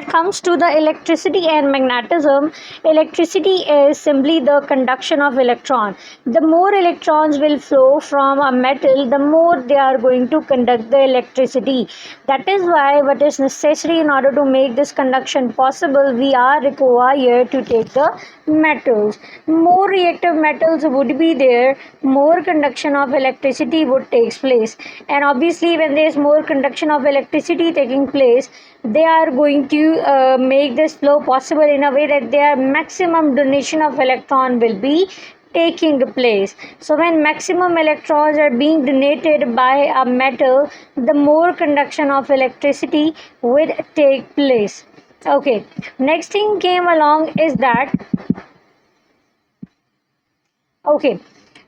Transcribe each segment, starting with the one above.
comes to the electricity and magnetism, electricity is simply the conduction of electron. The more electrons will flow from a metal, the more they are going to conduct the electricity. That is why what is necessary in order to make this conduction possible, we are required to take the metals. More reactive metals would be there, more conduction of electricity would take place. And obviously when there is more conduction of electricity taking place, they are going to make this flow possible in a way that their maximum donation of electron will be taking place. So when maximum electrons are being donated by a metal, the more conduction of electricity will take place. Okay, next thing came along is that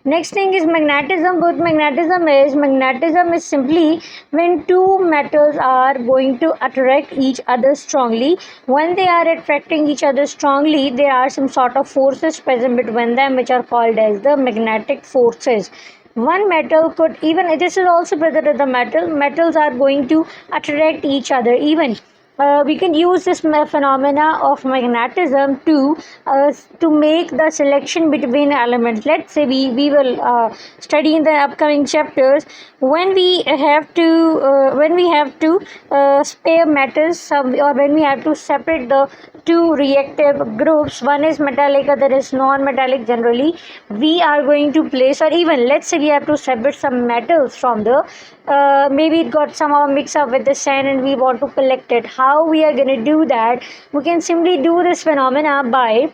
next thing is magnetism. What magnetism is simply when two metals are going to attract each other strongly. When they are attracting each other strongly, there are some sort of forces present between them which are called as the magnetic forces. One metal could, even this is also present in the metals are going to attract each other. Even we can use this phenomena of magnetism to make the selection between elements. Let's say we will study in the upcoming chapters when we have to spare metals, or when we have to separate the two reactive groups. One is metallic, other is non-metallic. Generally we are going to place, or even let's say we have to separate some metals from the maybe it got somehow mixed up with the sand and we want to collect it. How we are going to do that? We can simply do this phenomena by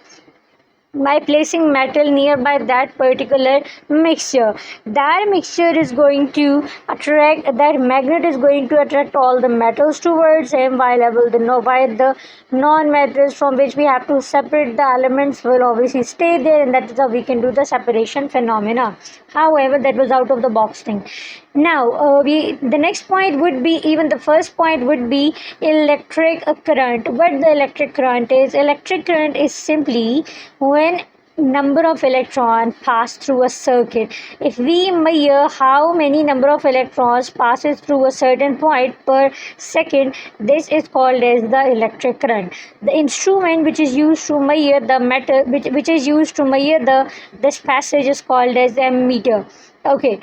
placing metal nearby that particular mixture. That mixture is going to attract, that magnet is going to attract all the metals towards him, while the non-metals from which we have to separate the elements will obviously stay there, and that is how we can do the separation phenomena. However, that was out of the box thing. Now the next point would be, even the first point would be electric current. What the electric current is? Electric current is simply when number of electrons pass through a circuit. If we measure how many number of electrons passes through a certain point per second, this is called as the electric current. The instrument which is used to measure the metal, which is used to measure this passage, is called as ammeter. Okay.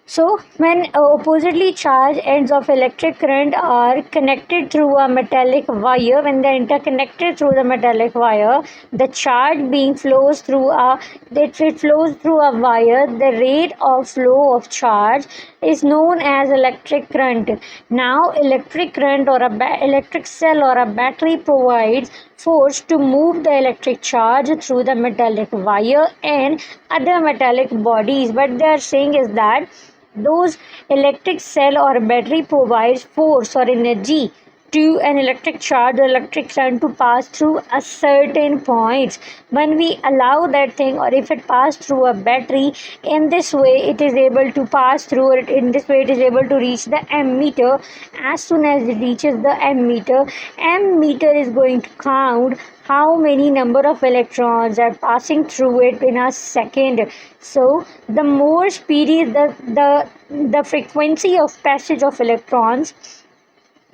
So when oppositely charged ends of electric current are connected through a metallic wire, when they are interconnected through the metallic wire, the charge being flows through a wire. The rate of flow of charge is known as electric current. Now electric current or electric cell or a battery provides force to move the electric charge through the metallic wire and other metallic bodies. What they are saying is that those electric cell or battery provides force or energy to an electric charge or electric current to pass through a certain points. When we allow that thing, or if it pass through a battery, in this way it is able to pass through it. In this way it is able to reach the ammeter. As soon as it reaches the ammeter is going to count how many number of electrons are passing through it in a second. So the more speedy the frequency of passage of electrons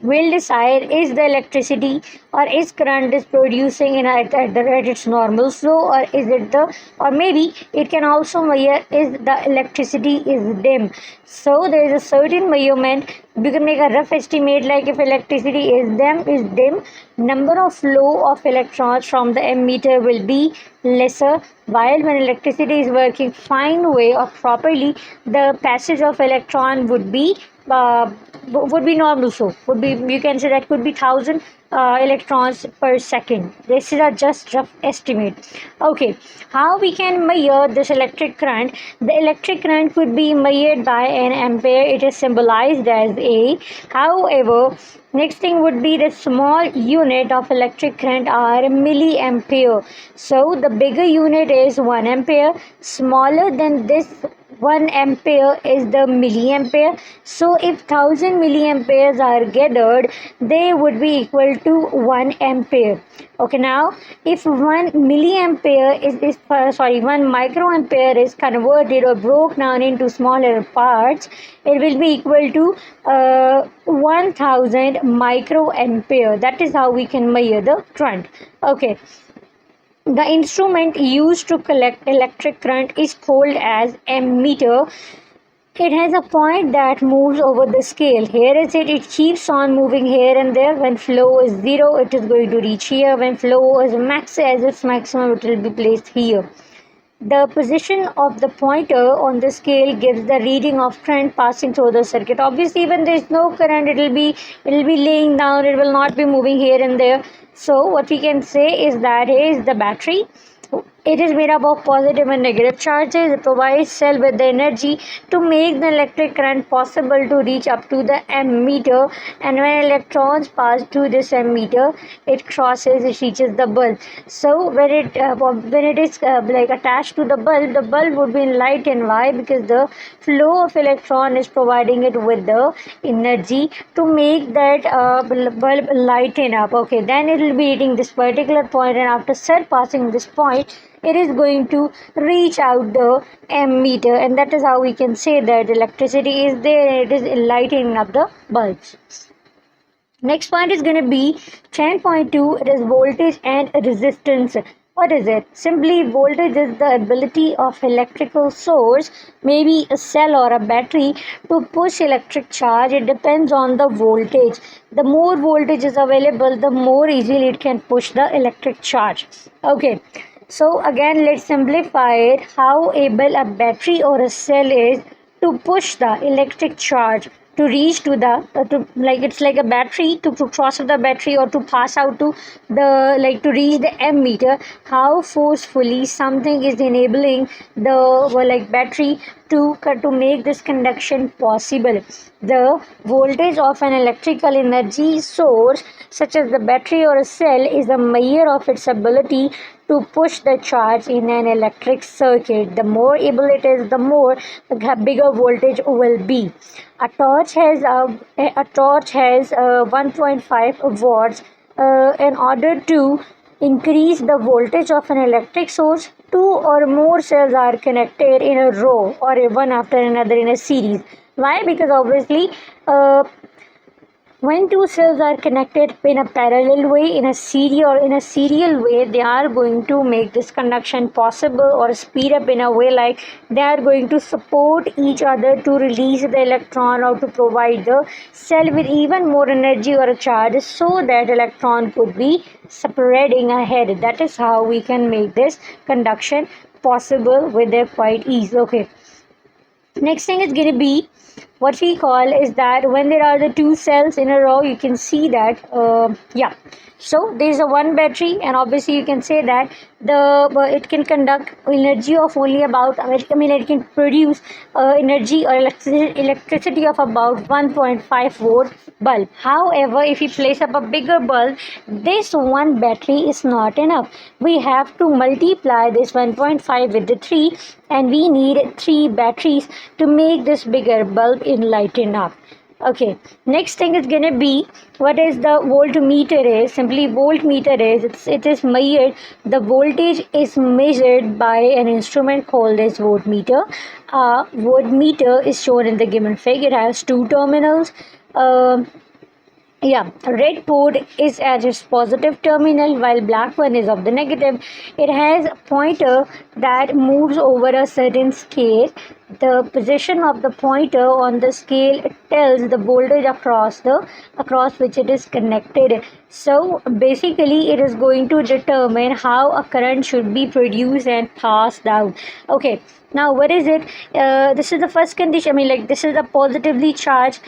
will decide is the electricity or is current is producing at its normal flow, or is it or maybe it can also measure is the electricity is dim. So there is a certain measurement. You can make a rough estimate, like if electricity is dim, number of flow of electrons from the ammeter will be lesser, while when electricity is working fine way or properly, the passage of electron would be normal. So you can say that could be 1000 electrons per second. This is a just rough estimate. Okay, how we can measure this electric current? The electric current could be measured by an ampere. It is symbolized as A. However, next thing would be the small unit of electric current are milliampere. So the bigger unit is 1 ampere. Smaller than this 1 ampere is the milliampere. So if 1000 milliamperes are gathered, they would be equal to 1 ampere. Okay, now if 1 milliampere is 1 microampere is converted or broke down into smaller parts, it will be equal to 1000 microampere. That is how we can measure the current. Okay, the instrument used to collect electric current is called as ammeter. It has a point that moves over the scale. Here is it. It keeps on moving here and there. When flow is 0, it is going to reach here. When flow is as its maximum, it will be placed here. The position of the pointer on the scale gives the reading of current passing through the circuit. Obviously, when there is no current, it will be laying down. It will not be moving here and there. So what we can say is that is the battery. It is made up of positive and negative charges. It provides cell with the energy to make the electric current possible to reach up to the ammeter, and when electrons pass through this ammeter, it reaches the bulb. So when it is like attached to the bulb would be enlightened. Why? Because the flow of electron is providing it with the energy to make that bulb lighten up. Okay, then it will be hitting this particular point, and after surpassing this point, it is going to reach out the ammeter, and that is how we can say that electricity is there and it is lighting up the bulbs. Next point is going to be 10.2. It is voltage and resistance. What is it? Simply, voltage is the ability of electrical source, maybe a cell or a battery, to push electric charge. It depends on the voltage. The more voltage is available, the more easily it can push the electric charge. Okay. So again, let's simplify it. How able a battery or a cell is to push the electric charge to reach to the it's like a battery to cross the battery or to pass out to the to reach the ammeter. How forcefully something is enabling the battery to make this conduction possible. The voltage of an electrical energy source such as the battery or a cell is a measure of its ability to push the charge in an electric circuit. The more able it is, the more the bigger voltage will be. A torch has 1.5 watts. In order to increase the voltage of an electric source, 2 or more cells are connected in a row or one after another in a series. Why? Because obviously when two cells are connected in a parallel way, in a serial way, they are going to make this conduction possible or speed up in a way like they are going to support each other to release the electron or to provide the cell with even more energy or a charge so that electron could be spreading ahead. That is how we can make this conduction possible with a quite ease. Okay. Next thing is going to be what we call is that when there are the two cells in a row, you can see that so there is a one battery, and obviously you can say that it can conduct energy of only about it can produce energy or electricity of about 1.5 volt bulb. However, if you place up a bigger bulb, this one battery is not enough. We have to multiply this 1.5 with the 3, and we need 3 batteries to make this bigger bulb enlighten up. Okay, next thing is going to be what is the voltmeter is. Simply voltmeter is it is measured, the voltage is measured by an instrument called as voltmeter. Voltmeter is shown in the given figure. It has 2 terminals. Red port is at its positive terminal while black one is of the negative. It has a pointer that moves over a certain scale. The position of the pointer on the scale tells the voltage across which it is connected. So basically it is going to determine how a current should be produced and passed out. Okay, now what is it? This is the first condition. This is the positively charged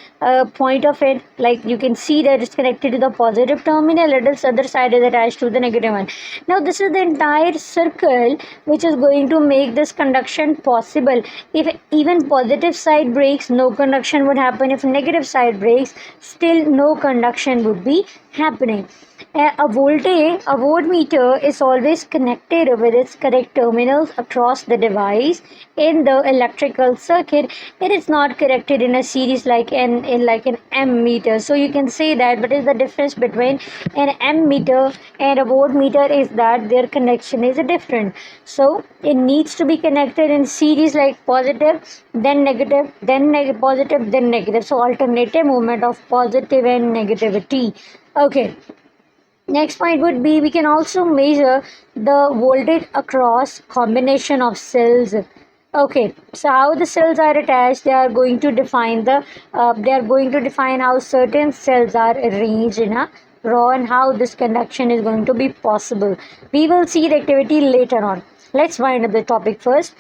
point of it. You can see that it's connected to the positive terminal, and its other side is attached to the negative one. Now this is the entire circle which is going to make this conduction possible. If even positive side breaks, no conduction would happen. If negative side breaks, still no conduction would be happening. A voltmeter is always connected with its correct terminals across the device. In the electrical circuit, it is not connected in a series like an ammeter. So you can say that, but is the difference between an ammeter and a voltmeter is that their connection is different. So it needs to be connected in series like positive, then negative, then positive, then negative. So alternative movement of positive and negativity. Okay. Next point would be we can also measure the voltage across combination of cells. Okay, so how the cells are attached, they are going to define how certain cells are arranged in a row and how this conduction is going to be possible. We will see the activity later on. Let's wind up the topic first.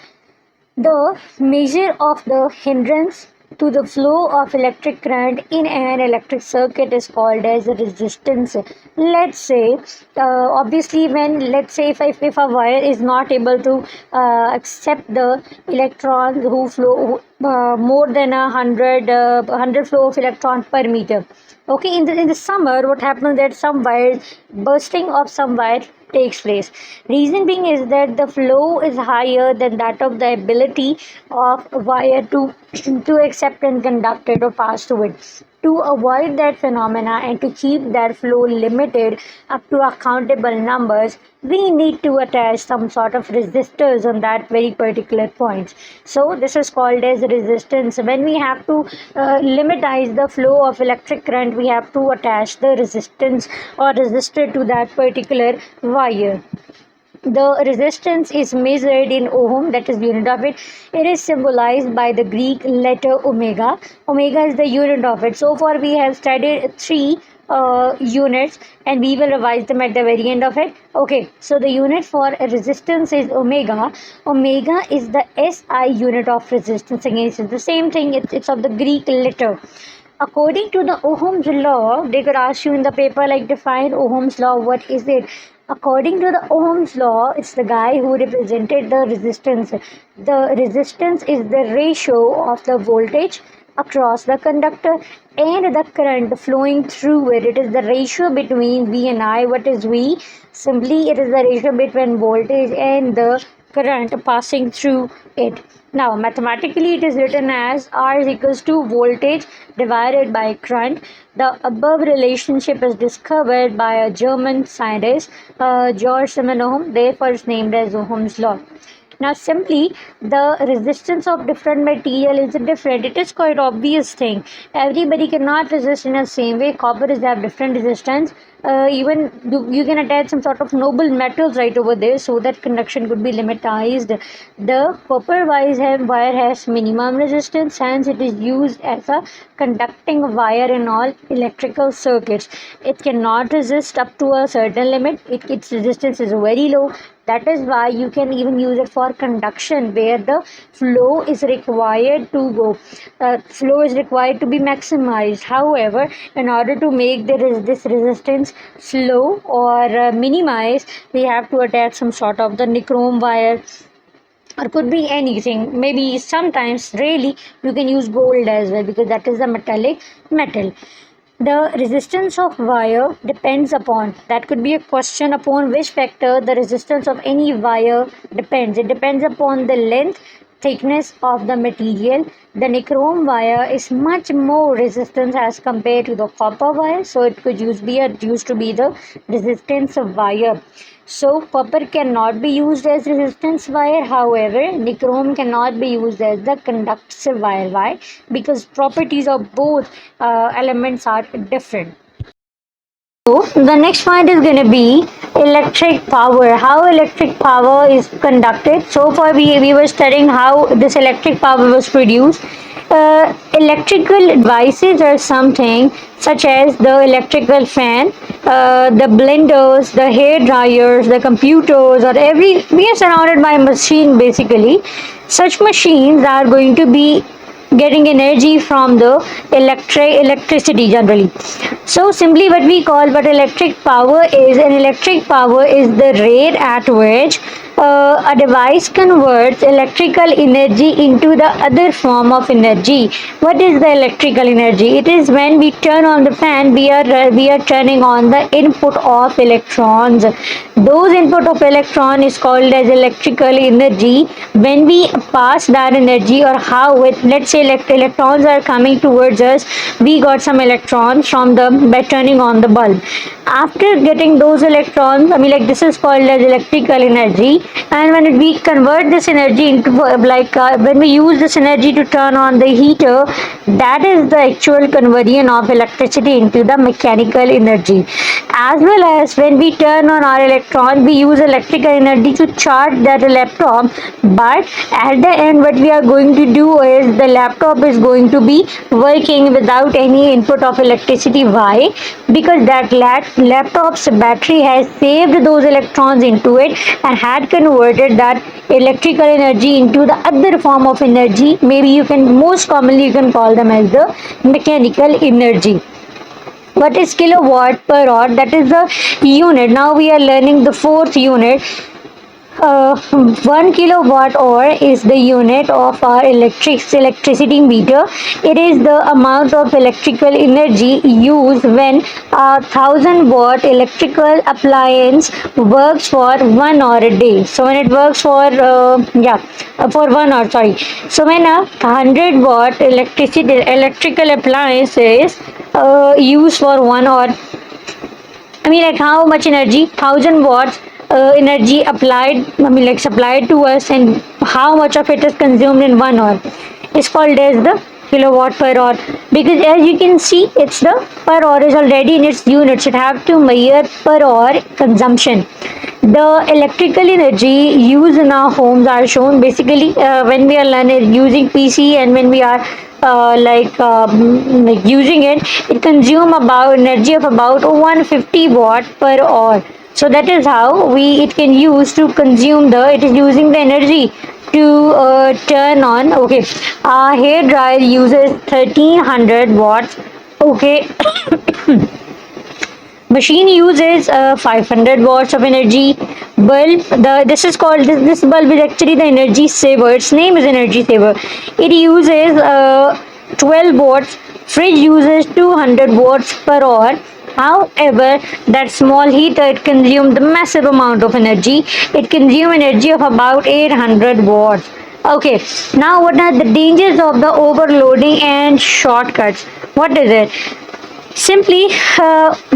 The measure of the hindrance to the flow of electric current in an electric circuit is called as resistance. Let's say, obviously, when let's say if a wire is not able to accept the electrons who flow more than 100 flow of electrons per meter. Okay, in the summer, what happens that some wires bursting of some wire takes place. Reason being is that the flow is higher than that of the ability of wire to to accept and conduct it or pass through it. To avoid that phenomena and to keep that flow limited up to accountable numbers, we need to attach some sort of resistors on that very particular point. So this is called as resistance. When we have to limitize the flow of electric current, we have to attach the resistance or resistor to that particular wire. The resistance is measured in ohm, that is the unit of it. It is symbolized by the Greek letter omega. Omega is the unit of it. So far we have studied three units and we will revise them at the very end of it. Okay, so the unit for resistance is omega. Omega is the SI unit of resistance. Again, it's the same thing, it's of the Greek letter. According to the Ohm's law, they could ask you in the paper like define Ohm's law, what is it? According to the Ohm's law, it's the guy who represented the resistance. The resistance is the ratio of the voltage across the conductor and the current flowing through it. It is the ratio between V and I. What is V? Simply, it is the ratio between voltage and the current passing through it. Now, mathematically, it is written as R is equals to voltage divided by current. The above relationship is discovered by a German scientist, George Siemens Ohm. Therefore, it's named as Ohm's law. Now, simply the resistance of different material is different. It is quite obvious thing. Everybody cannot resist in the same way. Copper is have different resistance. Even you can attach some sort of noble metals right over there so that conduction could be limitized. The copper wire has minimum resistance, hence it is used as a conducting wire in all electrical circuits. It cannot resist up to a certain limit. Its resistance is very low. That is why you can even use it for conduction where the flow is required to go. Flow is required to be maximized. However, in order to make this resistance slow or minimized, we have to attach some sort of the nichrome wire or could be anything. Maybe sometimes, really, you can use gold as well because that is a metallic metal. The resistance of wire depends upon, that could be a question, upon which factor the resistance of any wire depends. It depends upon the length, thickness of the material. The nichrome wire is much more resistant as compared to the copper wire, so it could used to be the resistance of wire. So copper cannot be used as resistance wire. However, nichrome cannot be used as the conductive wire. Why? Because properties of both elements are different. So the next point is going to be electric power. How electric power is conducted. So far we were studying how this electric power was produced. Electrical devices are something such as the electrical fan, the blenders, the hair dryers, the computers, or we are surrounded by a machine basically. Such machines are going to be getting energy from the electricity generally. So simply what electric power is the rate at which A device converts electrical energy into the other form of energy. What is the electrical energy? It is when we turn on the fan, we are turning on the input of electrons. Those input of electron is called as electrical energy. When we pass that energy, or how it, let's say electrons are coming towards us, we got some electrons from the by turning on the bulb. After getting those electrons, I mean, like, this is called as electrical energy. And when we convert this energy into, when we use this energy to turn on the heater, that is the actual conversion of electricity into the mechanical energy. As well as when we turn on our electron, we use electrical energy to charge that laptop. But at the end, what we are going to do is the laptop is going to be working without any input of electricity. Why? Because that laptop's battery has saved those electrons into it and had converted that electrical energy into the other form of energy. Maybe you can, most commonly you can call them as the mechanical energy. What is kilowatt per hour? That is the unit. Now we are learning the fourth unit. 1 kilowatt hour is the unit of our electricity meter. It is the amount of electrical energy used when a 1000-watt electrical appliance works for 1 hour a day. So when it works for for 1 hour, sorry. So when a 100-watt electrical appliance is used for 1 hour, I mean, like, how much energy? 1000 watts energy applied, I mean, like, supplied to us, and how much of it is consumed in 1 hour is called as the kilowatt per hour. Because as you can see, it's the per hour is already in its units. It have to measure per hour consumption. The electrical energy used in our homes are shown basically when we are learning using PC, and when we are using it, it consume about energy of about 150 watt per hour. So that is how it can use to consume it is using the energy to turn on. Okay, our hair dryer uses 1300 watts. Okay. Machine uses 500 watts of energy. Bulb, this bulb is actually the energy saver. Its name is energy saver. It uses 12 watts. Fridge uses 200 watts per hour. However, that small heater, it consumes the massive amount of energy. It consumes energy of about 800 watts. Okay, now what are the dangers of the overloading and shortcuts? What is it? Simply,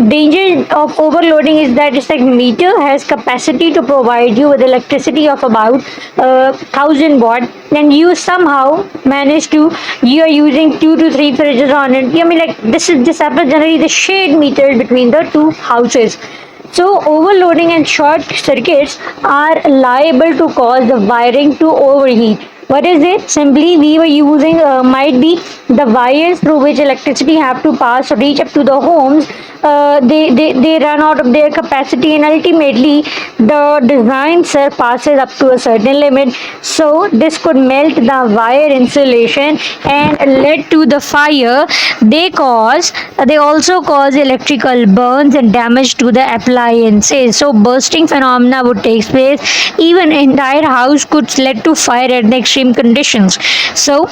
danger of overloading is that it's like meter has capacity to provide you with electricity of about 1000 watt, and you somehow manage to, you are using 2 to 3 fridges on it. I mean, like, this happens generally the shade meter between the two houses. So overloading and short circuits are liable to cause the wiring to overheat. What is it? Simply, we were using might be the wires through which electricity have to pass or reach up to the homes. They run out of their capacity, and ultimately the design passes up to a certain limit. So this could melt the wire insulation and lead to the fire. They also cause electrical burns and damage to the appliances. So bursting phenomena would take place. Even entire house could lead to fire at the extreme conditions. So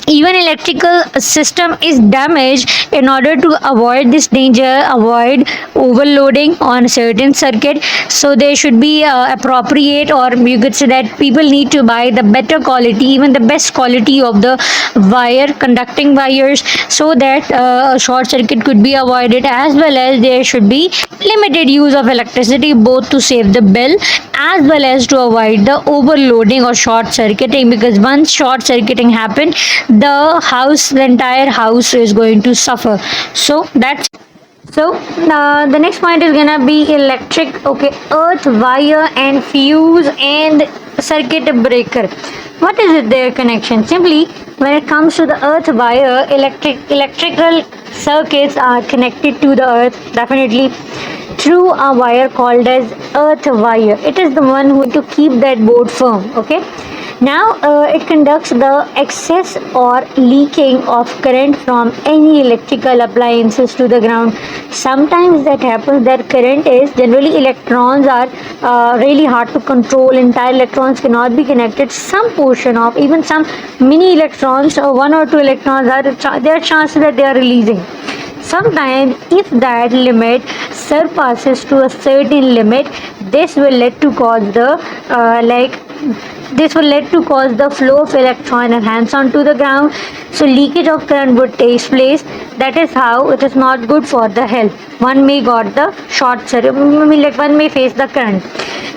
even electrical system is damaged. In order to avoid this danger, avoid overloading on certain circuit, so there should be appropriate, or you could say that people need to buy the better quality, even the best quality of the conducting wires, so that short circuit could be avoided, as well as there should be limited use of electricity, both to save the bill as well as to avoid the overloading or short circuiting. Because once short circuiting happen, the entire house is going to suffer. So the next point is gonna be electric. Okay, earth, wire, and fuse and circuit breaker. What is it, their connection? Simply, when it comes to the earth wire, electrical circuits are connected to the earth, definitely, through a wire called as earth wire. It is the one who to keep that board firm. Okay, Now it conducts the excess or leaking of current from any electrical appliances to the ground. Sometimes that happens that current is generally electrons are really hard to control. Entire electrons cannot be connected. Some portion of even some mini electrons, one or two electrons are there are chances that they are releasing. Sometimes if that limit surpasses to a certain limit, this will lead to cause the this will lead to cause the flow of electron enhance onto the ground. So leakage of current would take place. That is how it is not good for the health. One may got the short circuit, like one may face the current.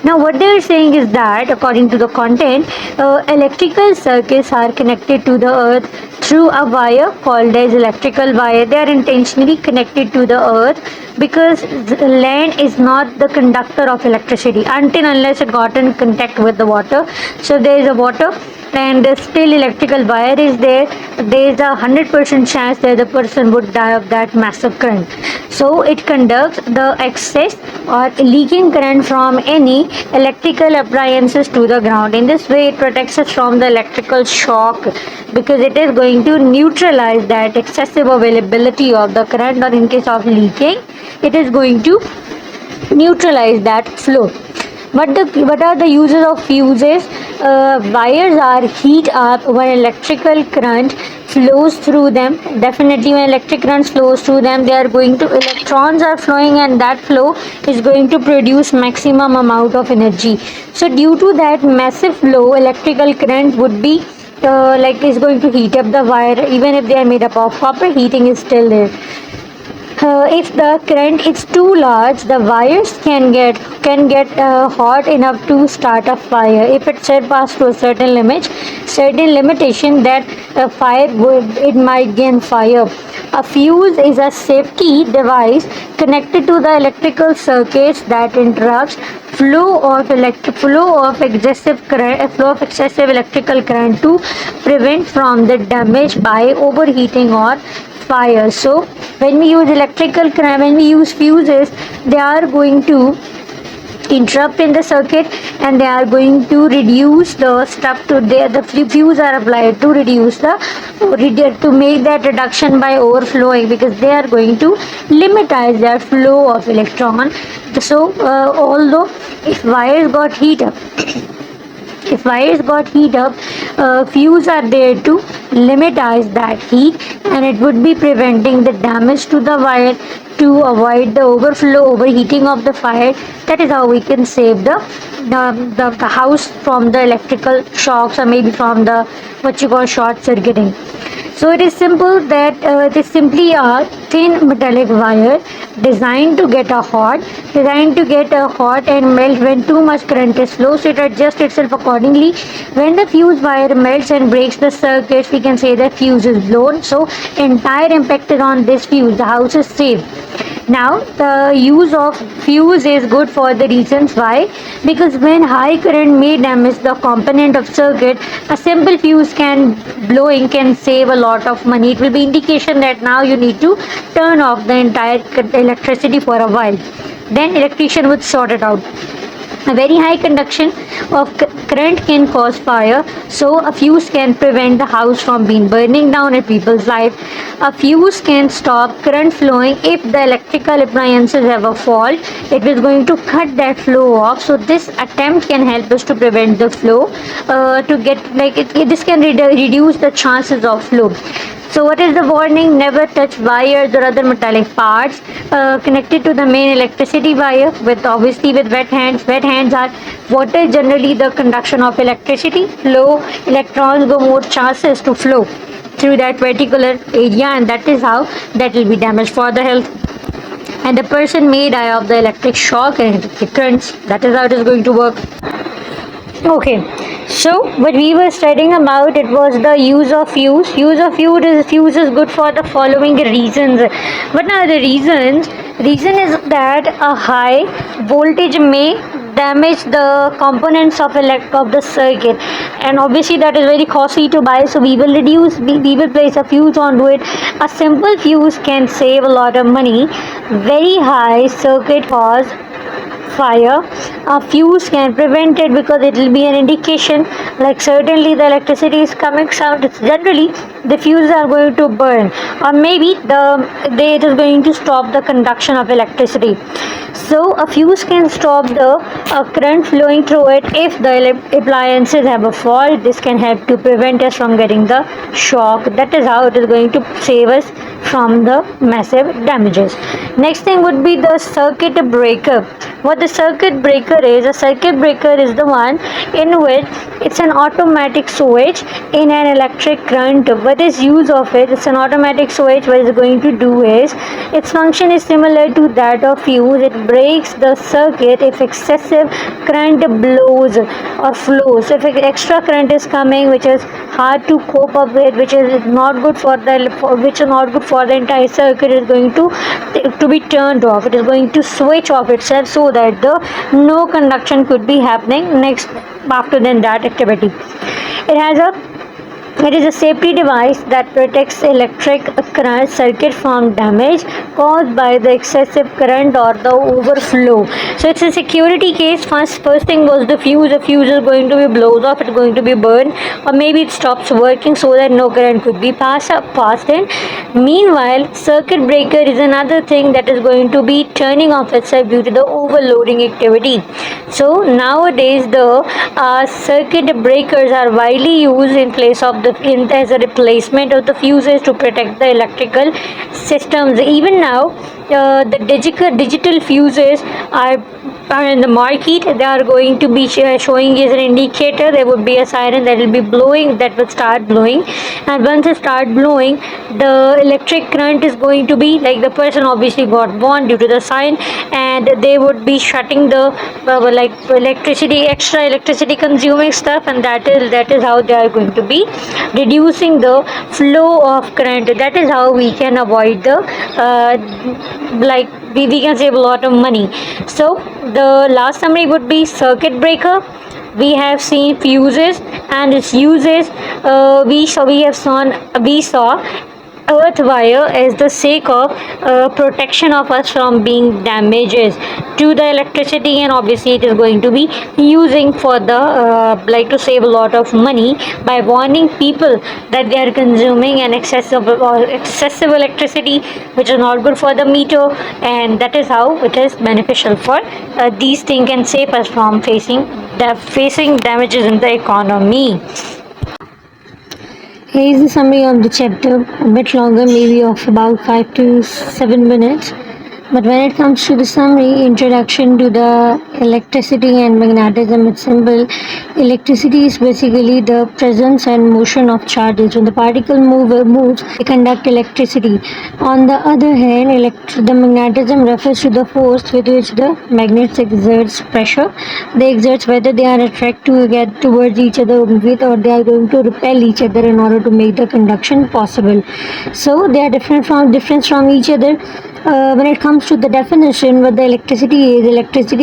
Now what they are saying is that according to the content, electrical circuits are connected to the earth through a wire called as electrical wire. They are intentionally connected to the earth because the land is not the conductor of electricity until unless it got in contact with the water. So there is a water and still electrical wire is there is a 100% chance that the person would die of that massive current. So it conducts the excess or leaking current from any electrical appliances to the ground. In this way it protects us from the electrical shock because it is going to neutralize that excessive availability of the current, or in case of leaking it is going to neutralize that flow. What are the uses of fuses? Wires are heat up when electrical current flows through them. Definitely when electric current flows through them, they are going to electrons are flowing, and that flow is going to produce maximum amount of energy. So due to that massive flow, electrical current would be is going to heat up the wire. Even if they are made up of copper, heating is still there. If the current is too large, the wires can get hot enough to start a fire. If it surpasses to a certain limitation, that fire it might gain fire. A fuse is a safety device connected to the electrical circuits that interrupts flow of excessive electrical current to prevent from the damage by overheating or fire. So when we use fuses, they are going to interrupt in the circuit and they are going to reduce the stuff to the fuse are applied to reduce to make that reduction by overflowing, because they are going to limitize their flow of electron. So although if wires got heat up fuse are there to limitize that heat, and it would be preventing the damage to the wire to avoid the overheating of the fire. That is how we can save the house from the electrical shocks, or maybe from the what you call short circuiting. So it is simple that it is simply a thin metallic wire designed to get hot and melt when too much current is flow. So it adjusts itself accordingly. When the fuse wire melts and breaks the circuits, we can say that fuse is blown. So entire impact is on this fuse. The house is saved. Now the use of fuse is good for the reasons why, because when high current may damage the component of circuit, a simple fuse can save a lot of money. It will be indication that now you need to turn off the entire electricity for a while. Then electrician would sort it out. A very high conduction of current can cause fire, so a fuse can prevent the house from being burning down in people's life. A fuse can stop current flowing if the electrical appliances have a fault. It is going to cut that flow off. So this attempt can help us to prevent the flow this can reduce the chances of flow. So what is the warning? Never touch wires or other metallic parts connected to the main electricity wire with wet hands. Wet hands are what is generally the conduction of electricity. Low electrons go more chances to flow through that particular area, and that is how that will be damaged for the health. And the person may die of the electric shock and electric currents. That is how it is going to work. Okay, so what we were studying about, it was the use of fuse. Fuse is good for the following reasons. What are the reasons? Reason is that a high voltage may damage the components of the circuit, and obviously that is very costly to buy, so we will place a fuse onto it. A simple fuse can save a lot of money. Very high circuit cause fire. A fuse can prevent it because it will be an indication, like certainly the electricity is coming out. Generally the fuses are going to burn, or maybe it is going to stop the conduction of electricity. So a fuse can stop the current flowing through it if the appliances have a fault. This can help to prevent us from getting the shock. That is how it is going to save us from the massive damages. Next thing would be the circuit breaker. What the circuit breaker is, a circuit breaker is the one in which it's an automatic switch in an electric current. What is use of it? It's an automatic switch. What it's going to do is, its function is similar to that of fuse. It breaks the circuit if excessive current blows or flows. So if extra current is coming, which is hard to cope up with, which is not good for the entire circuit, is going to be turned off. It is going to switch off itself so that the no conduction could be happening next after then that activity. It is a safety device that protects electric current circuit from damage caused by the excessive current or the overflow. So it's a security case. First thing was the fuse. The fuse is going to be blown off. It's going to be burned, or maybe it stops working so that no current could be passed in. Meanwhile, circuit breaker is another thing that is going to be turning off itself due to the overloading activity. So nowadays the circuit breakers are widely used in place of as a replacement of the fuses to protect the electrical systems. Even now, the digital fuses are in the market. They are going to be showing as an indicator. There would be a siren that will be blowing, that will start blowing, and once it start blowing, the electric current is going to be, like, the person obviously got warned due to the sign, and they would be shutting the extra electricity consuming stuff, and that is how they are going to be reducing the flow of current. That is how we can avoid the we can save a lot of money. So the last summary would be circuit breaker. We have seen fuses and its uses. We saw earth wire as the sake of protection of us from being damages to the electricity, and obviously it is going to be using for the to save a lot of money by warning people that they are consuming an excessive electricity, which is not good for the meter, and that is how it is beneficial for these things and save us from facing damages in the economy. Here is the summary of the chapter, a bit longer, maybe of about 5 to 7 minutes. But when it comes to the summary, introduction to the electricity and magnetism, it's simple. Electricity is basically the presence and motion of charges. When the particle moves, they conduct electricity. On the other hand, the magnetism refers to the force with which the magnets exerts pressure. They exert whether they are attracted to get towards each other with, or they are going to repel each other in order to make the conduction possible. So they are different from each other. When it comes to the definition, what the electricity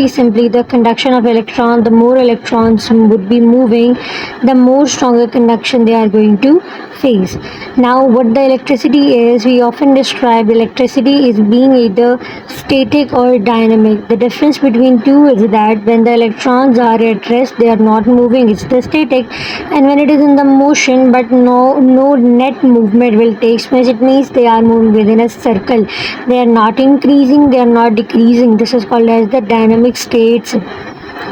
is simply the conduction of electrons. The more electrons would be moving, the more stronger conduction they are going to face. Now, what the electricity is, we often describe electricity as being either static or dynamic. The difference between two is that when the electrons are at rest, they are not moving, it's the static, and when it is in the motion but no net movement will take place, it means they are moving within a circle. They are not increasing, they are not decreasing. This is called as the dynamic states.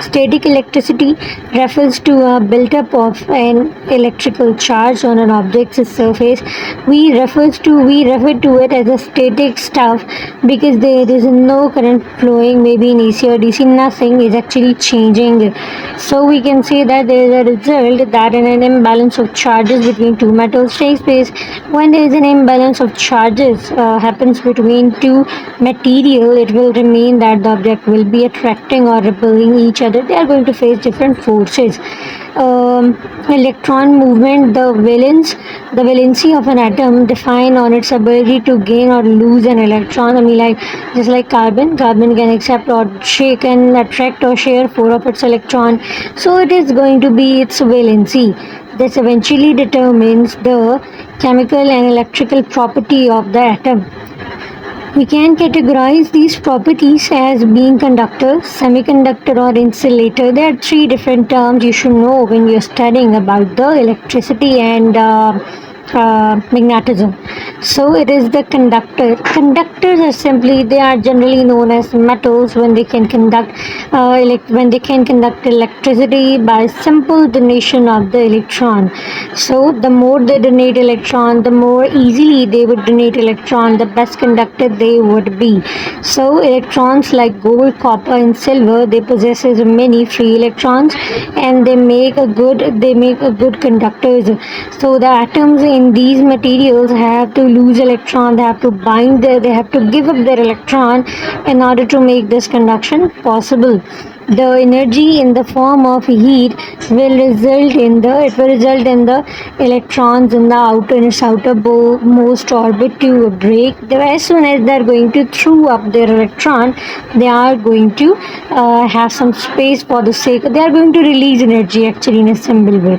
Static electricity refers to a build-up of an electrical charge on an object's surface. We refer to it as a static stuff because there is no current flowing, maybe in AC or DC, nothing is actually changing. So we can say that there is a result that an imbalance of charges between two metals takes place. When there is an imbalance of charges happens between two material, it will remain that the object will be attracting or repelling each other. They are going to face different forces. Electron movement, the valency of an atom defined on its ability to gain or lose an electron. Just like carbon can accept or can attract or share 4 of its electron. So it is going to be its valency. This eventually determines the chemical and electrical property of the atom. We can categorize these properties as being conductor, semiconductor, or insulator. There are three different terms you should know when you're studying about the electricity and magnetism. So it is the conductor. Conductors are simply, they are generally known as metals when they can conduct electricity by simple donation of the electron. So the more they donate electron, the more easily they would donate electron, the best conductor they would be. So electrons like gold, copper, and silver, they possesses many free electrons, and they make a good conductors. So the atoms in these materials have to lose electron, they have to give up their electron in order to make this conduction possible. The energy in the form of heat will result in the electrons in the outermost orbit to break. As soon as they are going to throw up their electron, they are going to have some space for the sake. They are going to release energy actually in a simple way.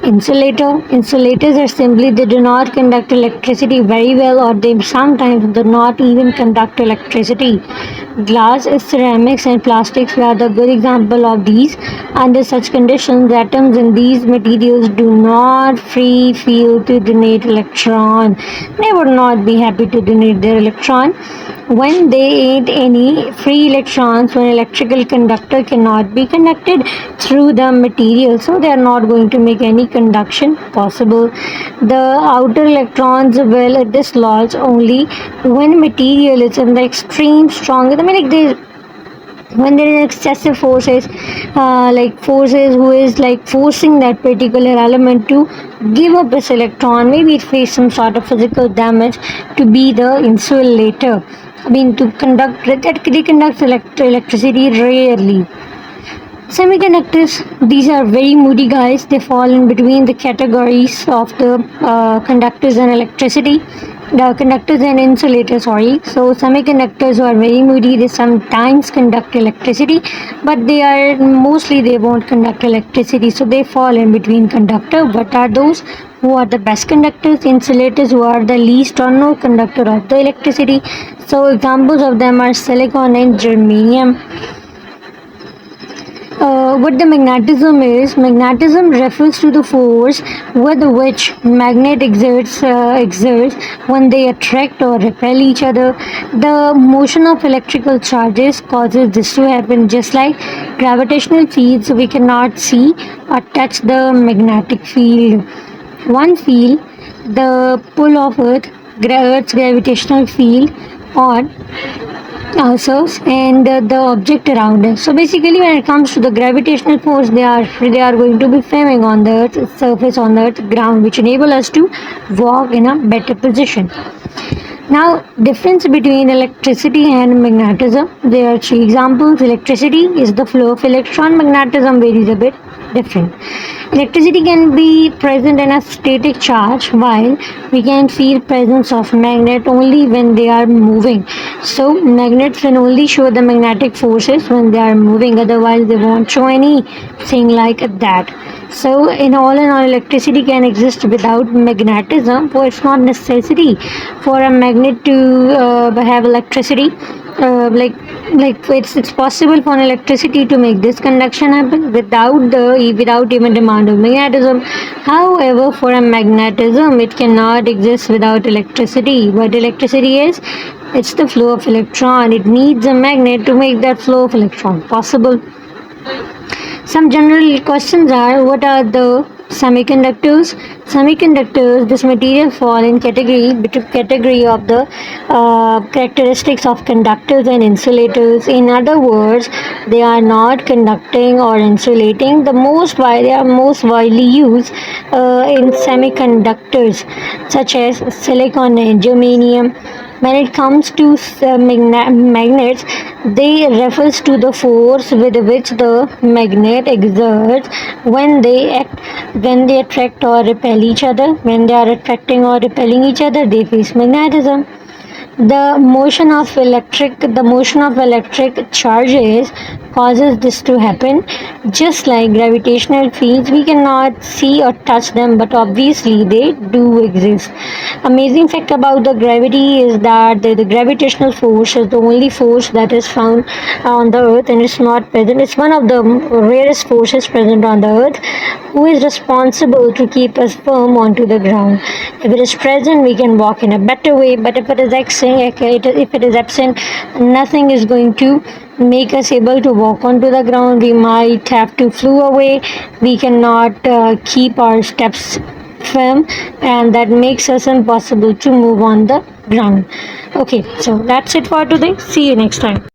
Insulators are simply, they do not conduct electricity very well, or they sometimes do not even conduct electricity. Glass, ceramics, and plastics are the good example of these. Under such conditions, atoms in these materials do not feel to donate electron. They would not be happy to donate their electron. When they ain't any free electrons, when electrical conductor cannot be conducted through the material, so they are not going to make any conduction possible. The outer electrons will dislodge only when material is in the extreme strong. I mean, when there is excessive forces, who is like forcing that particular element to give up its electron, maybe it face some sort of physical damage, to be the insulator. To conduct that, they conduct electricity rarely. Semiconductors, these are very moody guys. They fall in between the categories of the conductors and insulators. So semiconductors are very moody. They sometimes conduct electricity, but they won't conduct electricity. So they fall in between conductor. What are those? Who are the best conductors? Insulators, who are the least or no conductor of the electricity. So examples of them are silicon and germanium. What the magnetism is, magnetism refers to the force with which magnet exerts when they attract or repel each other. The motion of electrical charges causes this to happen, just like gravitational fields. We cannot see or touch the magnetic field. One field, the pull of Earth's gravitational field on ourselves and the object around us. So basically, when it comes to the gravitational force, they are going to be framing on the Earth's surface, on the Earth's ground, which enable us to walk in a better position. Now, difference between electricity and magnetism. There are three examples. Electricity is the flow of electron. Magnetism varies a bit different. Electricity can be present in a static charge, while we can feel presence of magnet only when they are moving. So magnets can only show the magnetic forces when they are moving, otherwise they won't show anything like that. So in all, electricity can exist without magnetism, for it's not necessary for a magnet to have electricity. It's possible for an electricity to make this conduction happen without even demand of magnetism. However, for a magnetism, it cannot exist without electricity. What electricity is? It's the flow of electron. It needs a magnet to make that flow of electron possible. Some general questions are: what are the semiconductors? Semiconductors, this material fall in category of the characteristics of conductors and insulators. In other words, they are not conducting or insulating. They are most widely used in semiconductors, such as silicon and germanium. When it comes to magnets, they refers to the force with which the magnet exerts when they attract or repel each other. When they are attracting or repelling each other, they face magnetism. The motion of electric charges causes this to happen. Just like gravitational fields, we cannot see or touch them, but obviously they do exist. Amazing fact about the gravity is that the gravitational force is the only force that is found on the earth and it's not present. It's one of the rarest forces present on the earth who is responsible to keep us firm onto the ground. If it is present, we can walk in a better way, but if it is absent, nothing is going to make us able to walk onto the ground. We might have to flew away. We cannot keep our steps firm, and that makes us impossible to move on the ground. Okay, so that's it for today. See you next time.